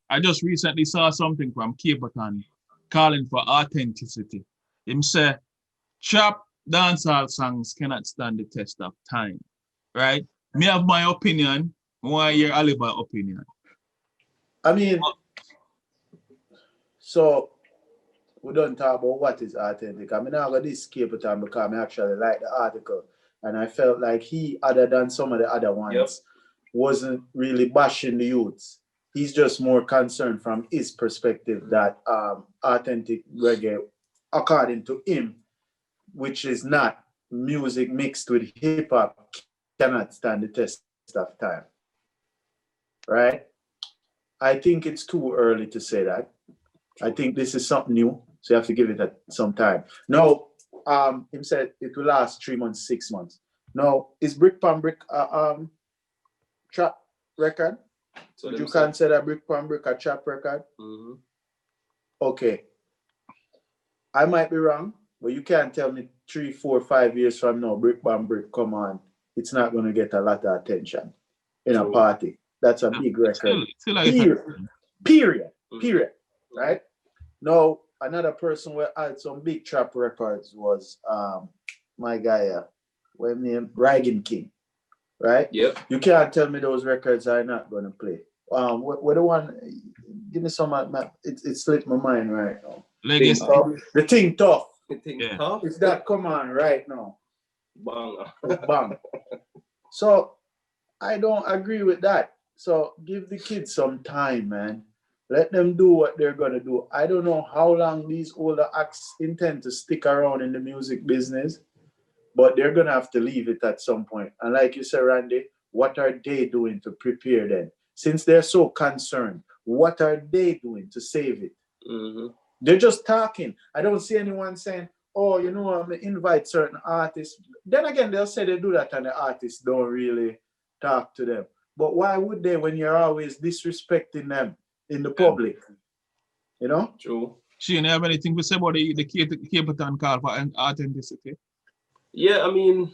I just recently saw something from Capleton calling for authenticity. Him say, trap dancehall songs cannot stand the test of time. Right? Me have my opinion. I want to hear Oliver's opinion. I mean, so we don't talk about what is authentic. I mean, I'm going to escape it time because I actually like the article. And I felt like he, other than some of the other ones, wasn't really bashing the youths. He's just more concerned from his perspective that authentic reggae, according to him, which is not music mixed with hip hop, cannot stand the test of time. Right? I think it's too early to say that. I think this is something new, so you have to give it some time. No, him said it will last 3 months, 6 months. No, is Brick Pan Brick trap record? So would you consider Brick Pan Brick a trap record? Mm-hmm. Okay, I might be wrong, but you can't tell me 3, 4, 5 years from now, Brick Pan Brick come on, it's not going to get a lot of attention in a party. That's a big record. Period. Right? Now, another person who had some big trap records was my guy, what name? Ragging King. Right? Yep. You can't tell me those records are not going to play. What the one? Give me some. It slipped my mind right now. Reggaecy. The Thing Tough. The Thing Tough. It's that come on right now. Bang. Bang. So I don't agree with that. So give the kids some time, man. Let them do what they're gonna do. I don't know how long these older acts intend to stick around in the music business, but they're gonna have to leave it at some point. And like you said, Randy, what are they doing to prepare then? Since they're so concerned, what are they doing to save it? Mm-hmm. They're just talking. I don't see anyone saying, oh, I'm gonna invite certain artists. Then again, they'll say they do that and the artists don't really talk to them. But why would they when you're always disrespecting them in the public? True. Shane, you have anything to say about the Capleton call for authenticity? Yeah, I mean,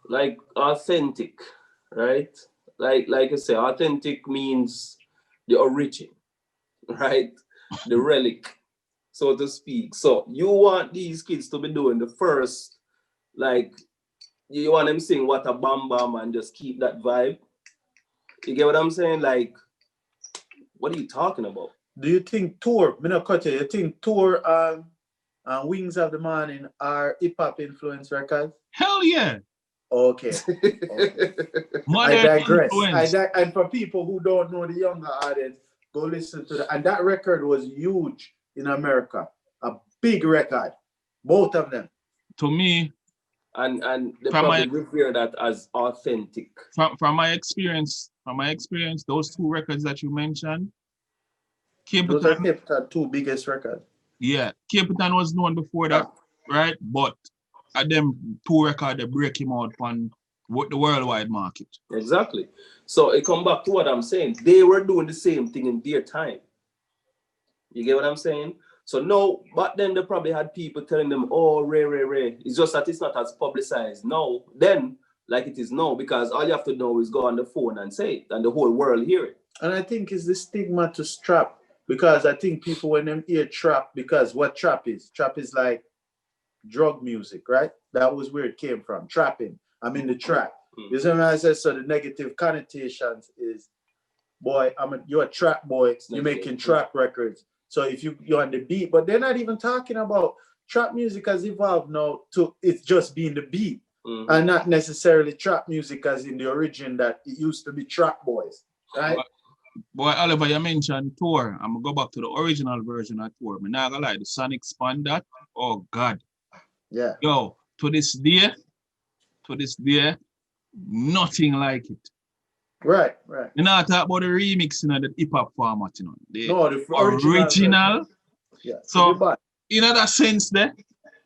like authentic, right? Like I say, authentic means the origin, right? The relic, so to speak. So you want these kids to be doing the first, like, you want them saying what a bam bam and just keep that vibe. You get what I'm saying? Like, what are you talking about? Do you think Tour, you think Tour and Wings of the Morning are hip-hop influence records? Hell yeah. Okay. I digress. And for people who don't know, the younger audience, go listen to that. And that record was huge in America. A big record. Both of them. To me, and they probably revere that as authentic. From my experience, those two records that you mentioned, those are Capleton's two biggest records. Yeah, Capleton was known before that, right? But at them two records, they break him out on the worldwide market. Exactly. So it come back to what I'm saying. They were doing the same thing in their time. You get what I'm saying? So no, but then they probably had people telling them, oh, Ray. It's just that it's not as publicized. No, then like it is now, because all you have to do is go on the phone and say it, and the whole world hear it. And I think it's the stigma to trap, because I think people when them hear trap, because what trap is like drug music, right? That was where it came from, trapping. I'm in the trap. You see what I said? So the negative connotations is, boy, you're a trap boy. You're making trap records. So if you're on the beat, but they're not even talking about trap music has evolved now to it's just being the beat, and not necessarily trap music as in the origin that it used to be trap boys, right? Boy, Oliver, you mentioned Tour. I'm gonna go back to the original version of Tour. I'm not gonna lie, the Sonic spun that. Oh God. Yeah. Yo, to this day, nothing like it. Right. You know, talk about the remix in the hip hop format, The original. Yeah. So, in that sense, there,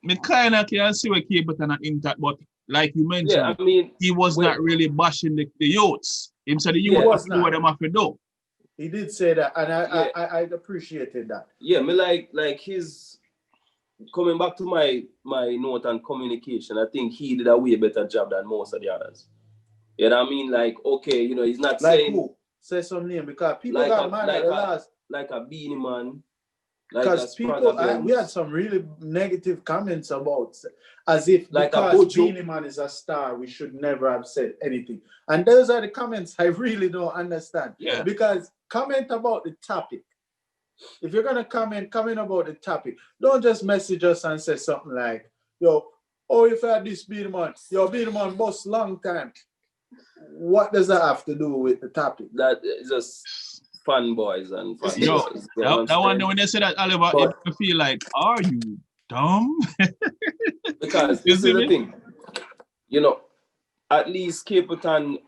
me kind of can see where Capleton are intact, but like you mentioned, he was not really bashing the youths. He said the youth was do what they have to do. He did say that, and I appreciated that. Yeah, me like his coming back to my note on communication. I think he did a way better job than most of the others. You know what I mean? Like, okay, he's not like saying who? say some name because people Like got a- mad like at the a- last. Like a Beanie Man. Like Because a people, Spragga we had Benz. some really negative comments about, as if Like a because Bojo. Beanie Man is a star, we should never have said anything. And those are the comments I really don't understand. Yeah. Because comment about the topic. If you're gonna comment about the topic, don't just message us and say something like, "Yo, oh, if I had this Beanie Man, yo, Beanie Man boss long time." What does that have to do with the topic? That is just fanboys and fanboys. Yo, You know what that I'm one saying? when they say that, Oliver, But- I feel like, are you dumb? Because You this see is the me? thing. You know, at least Capleton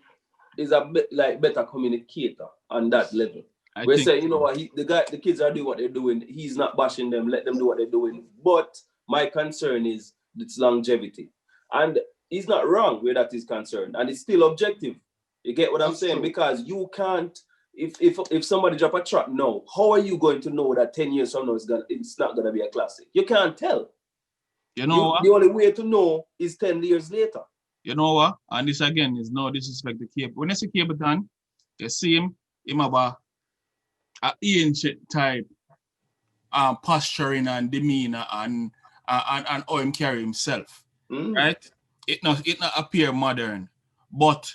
is a bit like better communicator on that level. I We think say, you know what, the kids are doing what they're doing. He's not bashing them. Let them do what they're doing. But my concern is its longevity, and he's not wrong where that is concerned, and it's still objective. You get what I'm That's saying? true. Because you can't. If somebody drop a track now, how are you going to know that 10 years from now it's not gonna be a classic? You can't tell. you know what? The only way to know is 10 years later. You know what? And this again is no disrespect to Cape. When I say Capleton, you see him have a ancient type posturing and demeanor and how him carry himself. Right? It not appear modern, but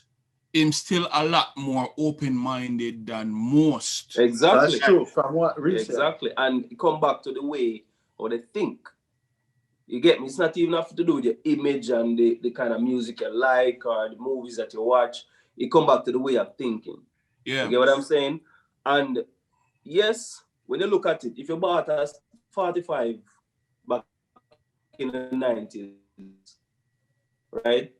him still a lot more open-minded than most. Exactly. That's true. From what research. Exactly. And come back to the way how they think. You get me? It's not even have to do with your image and the kind of music you like or the movies that you watch. It come back to the way of thinking. Yeah. You get what I'm saying? And yes, when you look at it, if you bought a 45 back in the 90s, right?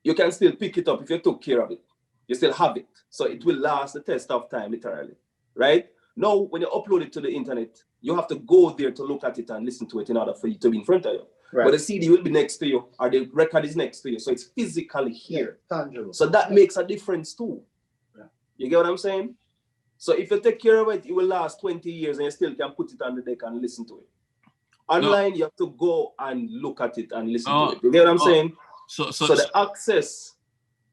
You can still pick it up if you took care of it. You still have it. So it will last the test of time, literally. Right? Now, when you upload it to the internet, you have to go there to look at it and listen to it in order for it to be in front of you. Right. But the CD will be next to you, or the record is next to you. So it's physically here. Tangible. So that makes a difference too. Yeah. You get what I'm saying? So if you take care of it, it will last 20 years and you still can put it on the deck and listen to it. Online, you have to go and look at it and listen to it. You get what I'm saying? So the access,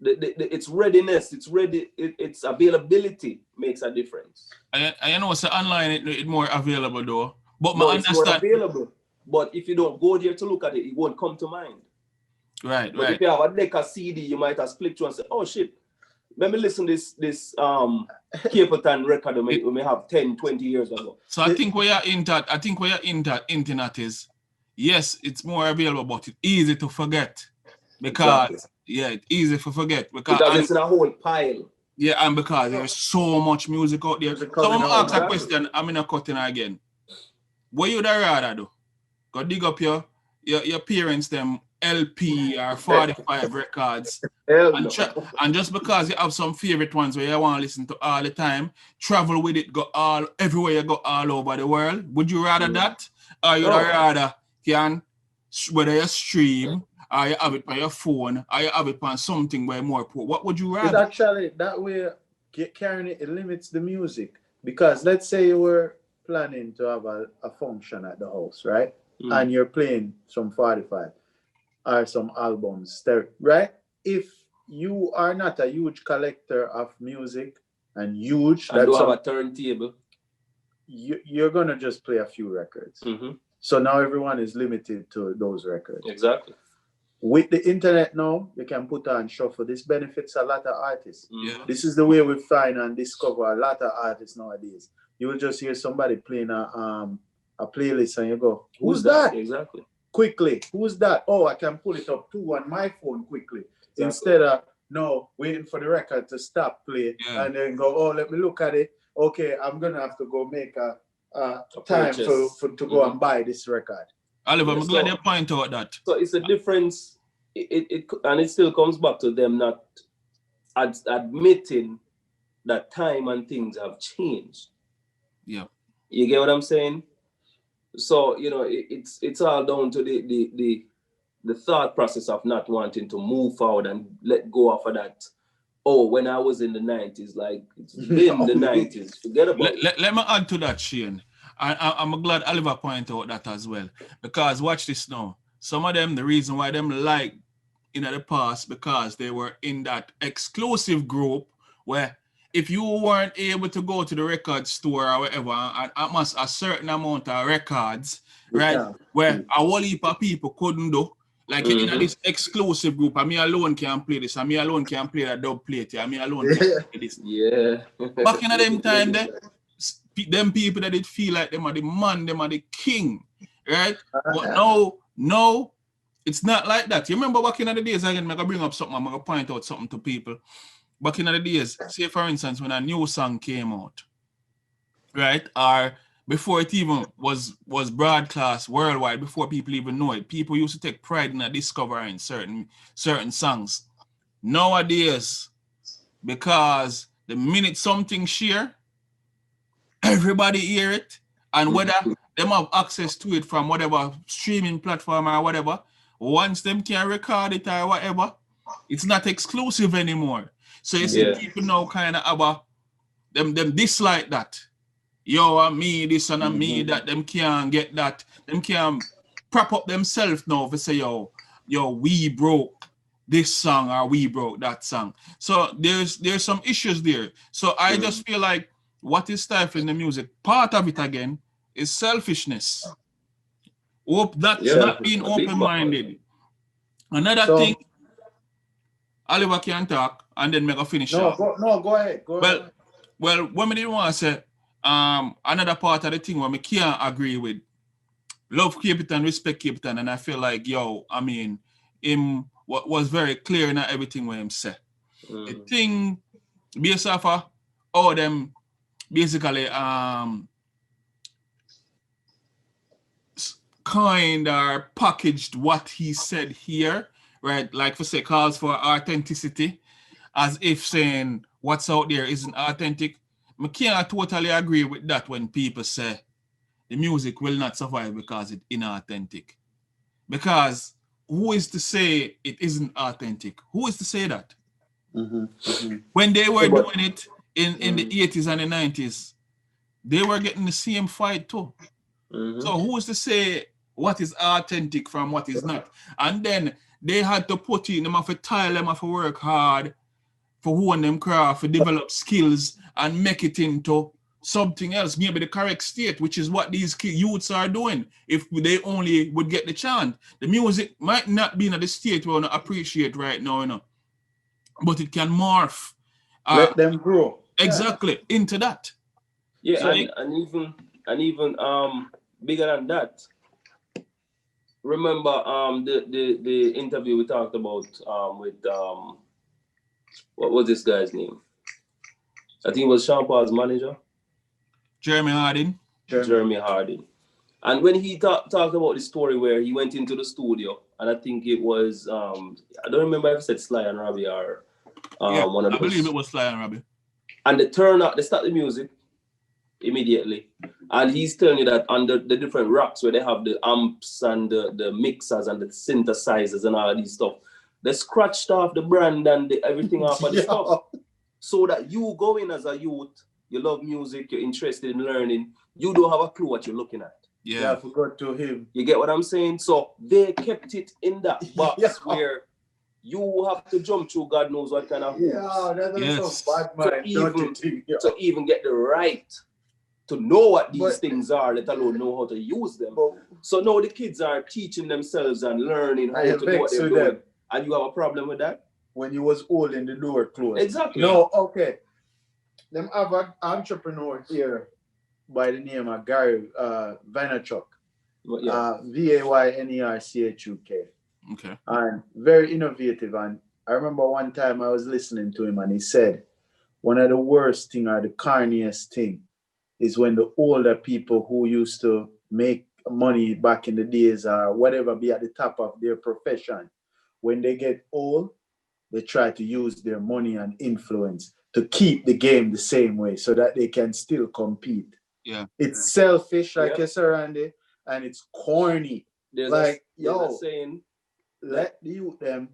its readiness, its availability makes a difference. I know it's online, it more available though. But No, I it's more understand. available. But if you don't go there to look at it, it won't come to mind. Right, But if you have a deck of CD, you might have split through and say, oh shit, let me listen to this Capleton record we may have 10, 20 years ago. So I think where you're internet is, yes, it's more available, but it's easy to forget. Because it's easy to forget. Because it's in a whole pile. Yeah, and because there's so much music out there. So I'm gonna ask a question, I'm gonna cut in again. What you'd rather do? Go dig up your parents them LP or 45 records. And just because you have some favorite ones where you want to listen to all the time, travel with it, go all everywhere you go all over the world. Would you rather that? Or you'd rather whether you stream or you have it on your phone or you have it on something where more poor? What would you rather? It's actually that way carrying it limits the music. Because let's say you were planning to have a function at the house, right? And you're playing some 45 or some albums, right? If you are not a huge collector of music and have a turntable, you're gonna just play a few records. So now everyone is limited to those records. Exactly. With the internet now, you can put on shuffle. This benefits a lot of artists. Yeah. This is the way we find and discover a lot of artists nowadays. You will just hear somebody playing a playlist and you go, who's that? Exactly. Quickly, who's that? Oh, I can pull it up too on my phone quickly. Exactly. Instead of waiting for the record to stop play and then go, oh, let me look at it. Okay, I'm gonna have to go make a time to go and buy this record. Oliver, I'm glad you point out that. So it's a difference. And it still comes back to them not admitting that time and things have changed. Yeah. You get what I'm saying? So, it's all down to the thought process of not wanting to move forward and let go of that. Oh, when I was in the 90s, like it's been the 90s. Forget about it. Let me add to that, Shane. I'm glad Oliver pointed out that as well. Because watch this now. Some of them, the reason why them like in the past, because they were in that exclusive group where if you weren't able to go to the record store or whatever and amass a certain amount of records, right, where a whole heap of people couldn't do, like in this exclusive group, and me alone can play this, and me alone can play that dub plate, and me alone can play this. Yeah. Back in them time, them people that did feel like them are the man, them are the king, right? But no, it's not like that. You remember back in the days, again, I'm going to bring up something, I'm going to point out something to people. Back in the days, say for instance, when a new song came out, right? Or before it even was broadcast worldwide, before people even know it, people used to take pride in discovering certain songs. Nowadays, because the minute something share, everybody hear it, and whether them have access to it from whatever streaming platform or whatever, once them can record it or whatever, it's not exclusive anymore. So you see people now kind of have them dislike that. Yo, and me this and me that, them can't get that. Them can't prop up themselves now to say, yo, we broke this song or we broke that song. So there's some issues there. So I just feel like what is stifling the music, part of it again, is selfishness. That's not being open-minded. Another thing, Oliver can talk and then make a finish. Go ahead. Well, what I didn't want to say, another part of the thing where I can't agree with, love Capleton, respect Capleton, and I feel like, I mean, him was very clear in everything what him said. The thing, based off of all them, basically, kind of packaged what he said here, right? Like for say, calls for authenticity, as if saying what's out there isn't authentic. I can't totally agree with that when people say the music will not survive because it's inauthentic. Because who is to say it isn't authentic? Who is to say that? When they were doing it in the 80s and the 90s, they were getting the same fight too. So who is to say what is authentic from what is not? And then they had to put in them have to tile them have to work hard for who and them craft, for develop skills and make it into something else, maybe the correct state, which is what these youths are doing. If they only would get the chance, the music might not be in the state we want to appreciate right now, but it can morph. Let them grow. Exactly, into that. Yeah, so and even bigger than that. Remember the interview we talked about with what was this guy's name? I think it was Sean Paul's manager. Jeremy Harding. Jeremy Harding. And when he talked about the story where he went into the studio, and I think it was, I don't remember if it said Sly and Robbie or one of those. I believe it was Sly and Robbie. And they start the music immediately. And he's telling you that on the different racks where they have the amps and the mixers and the synthesizers and all these stuff, they scratched off the brand and everything off of the stuff. So that you go in as a youth, you love music, you're interested in learning, you don't have a clue what you're looking at. Yeah, I forgot to him. You get what I'm saying? So they kept it in that box where you have to jump through God knows what kind of hoops. That's so bad, man. To even get the right to know what these things are, let alone know how to use them. So now the kids are teaching themselves and learning how to do what they're doing. And you have a problem with that? When you was holding the door closed. Exactly. No, okay. Them have an entrepreneur here by the name of Gary Vaynerchuk. Vaynerchuk. Okay. And very innovative. And I remember one time I was listening to him and he said, one of the worst thing or the carniest thing is when the older people who used to make money back in the days or whatever be at the top of their profession, when they get old, they try to use their money and influence to keep the game the same way so that they can still compete. Yeah. It's selfish, like you said, Randy, and it's corny. There's saying, let the youth them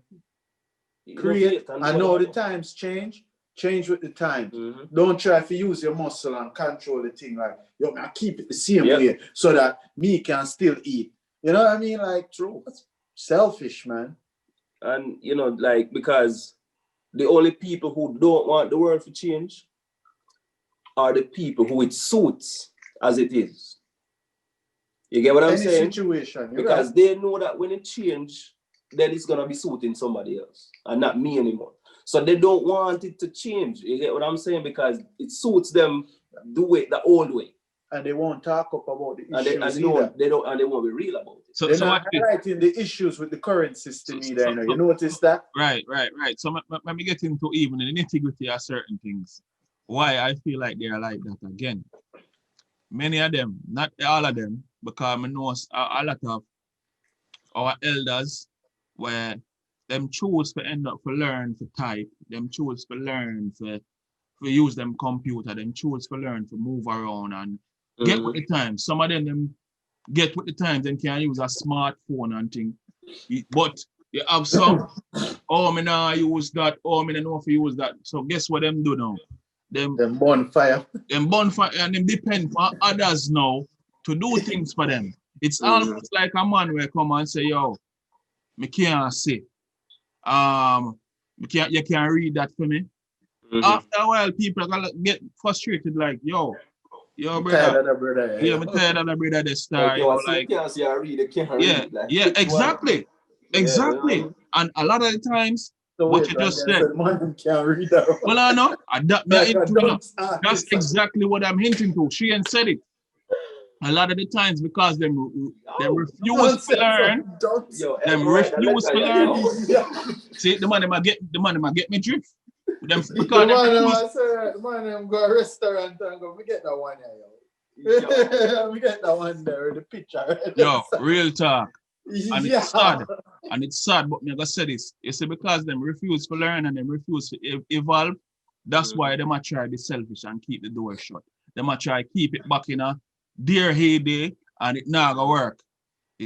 create. I know the times change with the times. Don't try to use your muscle and control the thing like, I keep it the same way so that me can still eat. You know what I mean? Like, true. That's selfish, man. And, because the only people who don't want the world to change are the people who it suits as it is. You get what I'm saying? Situation, because they know that when it change, then it's gonna be suiting somebody else and not me anymore. So they don't want it to change. You get what I'm saying? Because it suits them the old way. And they won't talk up about the issues they won't be real about it. So they're not highlighting the issues with the current system either. You notice that? Right. So let me get into even the nitty-gritty of certain things. Why I feel like they are like that again. Many of them, not all of them, because I know a lot of our elders where them choose to end up to learn to type, them choose to learn to use them computer, them choose to learn to move around and get with the times. Some of them get with the times and can use a smartphone and thing. But you have some, me now use that, me don't know if you use that. So guess what them do now? Them bonfire. Them bonfire and them depend on others now to do things for them. It's almost like a man will come and say, yo, me can't say. You can't read that for me. After a while, people are gonna get frustrated, like, yo, brother. Yeah, I'm tired of the brother this star. Exactly. Yeah. And a lot of the times, what you just said. Man can't read that. Well, I know. That's exactly what I'm hinting to. She ain't said it. A lot of the times, because them refuse to learn. See, the man might get me drift. Because the man them go to a restaurant and go, we get that one here, we get that one there, the picture. Yo, real talk. And it's sad. And it's sad, but me gonna say this. You see, because them refuse to learn and them refuse to evolve, that's why they might try to be selfish and keep the door shut. They might try to keep it back in a dear heyday and it not gonna work.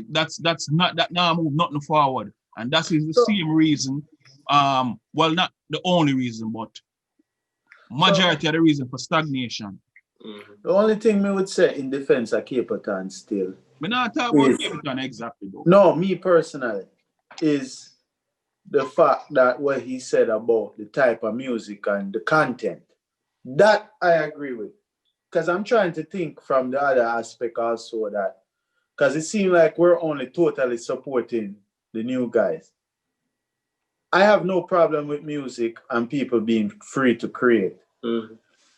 That's not that now move nothing forward. And that is the same reason. Well, not the only reason, but majority of the reason for stagnation. The only thing me would say in defense of Capleton still. Me not talk about Capleton exactly though. No, me personally, is the fact that what he said about the type of music and the content. That I agree with. Because I'm trying to think from the other aspect also that, because it seems like we're only totally supporting the new guys. I have no problem with music and people being free to create.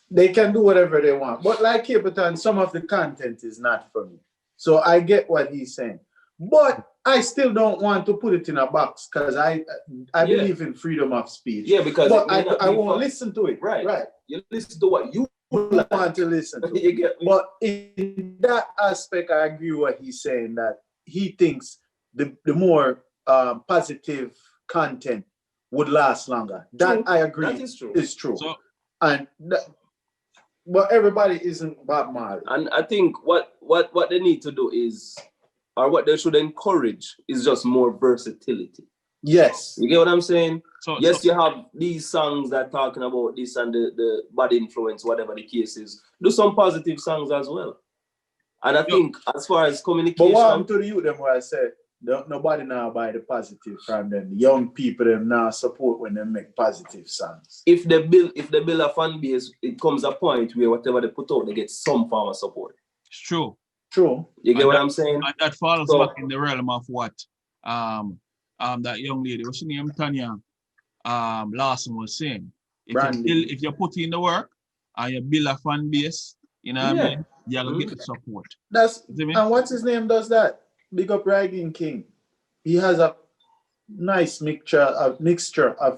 They can do whatever they want. But like Capleton, some of the content is not for me. So I get what he's saying. But I still don't want to put it in a box because I believe in freedom of speech. Yeah, because I won't listen to it. Right. You listen to what you want to listen to. You get me? But in that aspect, I agree with what he's saying, that he thinks the more positive content would last longer. That I agree. That is true. It's true. But everybody isn't Bob Marley. And I think what they need to do is, or what they should encourage, is just more versatility. Yes. You get what I'm saying? You have these songs that are talking about this and the bad influence, whatever the case is. Do some positive songs as well. And I think as far as communication. But what happened to the youth, them where I said, nobody now buy the positive from them. The young people them now support when they make positive songs. If they build a fan base, it comes a point where whatever they put out, they get some form of support. It's true. You get what I'm saying? And that falls back in the realm of what that young lady, what's her name, Tanya Lawson was saying. If you put in the work and you build a fan base, you know what I mean, you're gonna get the support. And what's his name does that? Big up Reggaecy King. He has a nice mixture of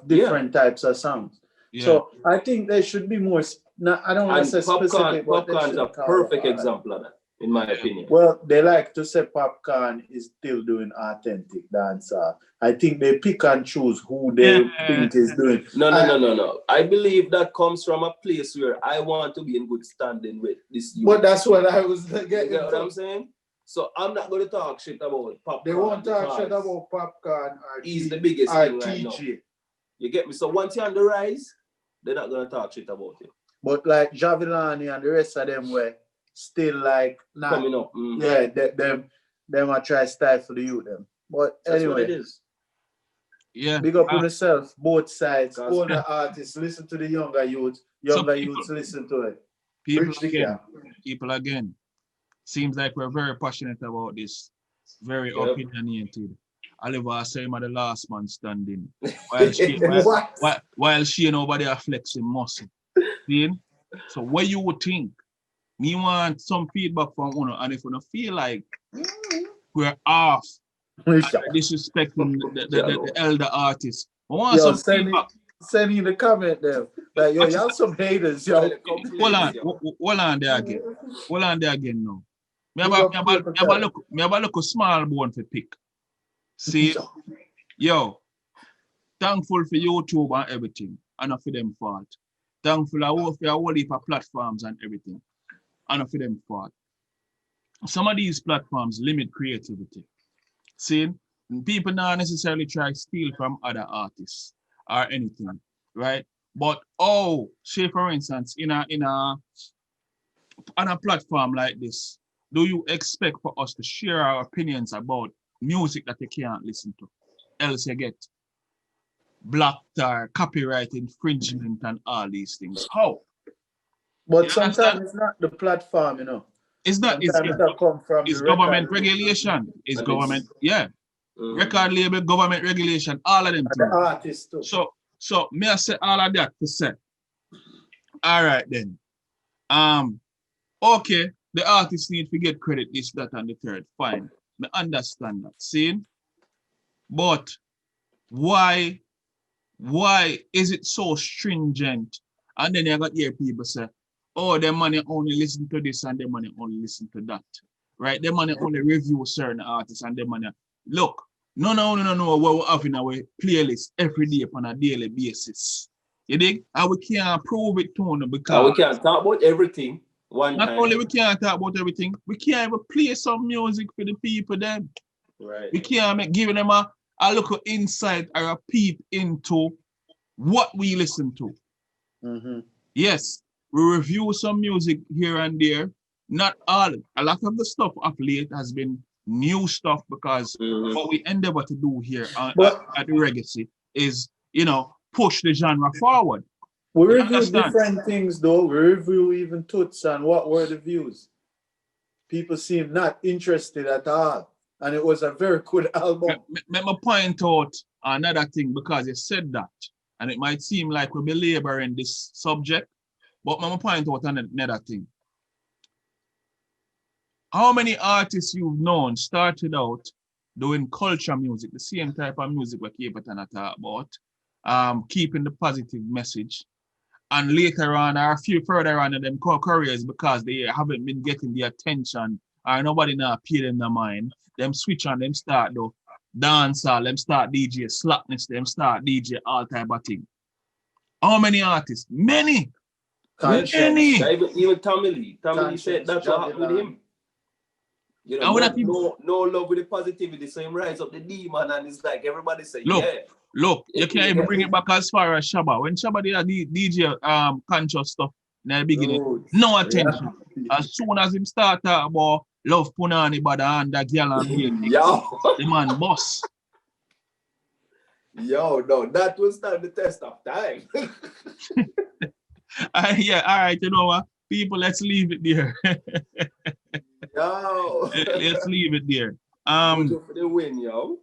different types of songs. Yeah. So I think there should be more. I don't want to say specific. Popcorn is a perfect example of that, in my opinion. Well, they like to say Popcorn is still doing authentic dancehall. I think they pick and choose who they think is doing. No. I believe that comes from a place where I want to be in good standing with this youth. But that's what I was getting. You know what I'm saying? So I'm not going to talk shit about Popcorn. They won't talk shit about Popcorn. He's the biggest thing right now. You get me? So once you're on the rise, they're not going to talk shit about you. But like Javilani and the rest of them were still like coming up. Yeah, them are try stifle the youth them. But that's anyway, what it is. Yeah. Big up on yourself, both sides. All the artists listen to the younger youths. Younger youths listen to it. Bridge the gap. People again. Seems like we're very passionate about this. Very Yep. opinionated. Oliver say him the last man standing. While she and nobody are flexing muscle. See? So what you would think? Me want some feedback from Uno, and if you don't feel like we're off disrespecting the elder artists, I want some feedback. Send in the comment there. Like, yo, y'all some haters, yo. Hold on there again. Hold on there again now. Me have a look small bone for pick. See? Yo, thankful for YouTube and everything, and not for them fault. Thankful for a whole heap of platforms and everything, and not for them fault. Some of these platforms limit creativity. See? People not necessarily try to steal from other artists or anything, right? But say for instance, on a platform like this, do you expect for us to share our opinions about music that you can't listen to? Else you get blocked or copyright infringement and all these things. How? But sometimes it's not the platform, you know. It's not. It's government regulation. It's government, yeah. Record label, government regulation, all of them. The artists too. So may I say all of that to say. All right then. Okay, the artists need to get credit, this, that, and the third. Fine. I understand that. See? But why is it so stringent? And then you got hear people say, oh, their money only listen to this and their money only listen to that. Right? Their money only review certain artists and their money. Look, no, what we have in our playlist every day on a daily basis. You dig? And we can't prove it to them because we can't talk about everything one not time. only we can't talk about everything, we can't even play some music for the people then. Right. We can't give them a little insight or a peep into what we listen to. Mm-hmm. Yes, we review some music here and there. Not all. A lot of the stuff of late has been new stuff because what we endeavor to do here at the Reggaecy is, push the genre forward. We review different things though. We review even Toots and what were the views. People seem not interested at all. And it was a very good album. Let me point out another thing because you said that. And it might seem like we're belaboring this subject. But let me point out another thing. How many artists you've known started out doing culture music, the same type of music we Capleton talk about, keeping the positive message, and later on, or a few further on in them careers because they haven't been getting the attention or nobody now pay them the mind, them switch on, them start the dancehall, them start DJ slackness, them start DJ all type of thing. How many artists? Many. Many. Even Tommy Lee said that's what happened with him. You know, no love with the positivity, so him rise up the demon and it's like everybody say, Look, you can't even bring it back as far as Shabba. When Shabba did a DJ conscious stuff in the beginning, no attention. Yeah. As soon as him start talking about love punani bada and that girl and the man boss. No, that will stand the test of time. Yeah, all right, you know what? People, let's leave it there. Yo. Let's leave it there. For the win, yo.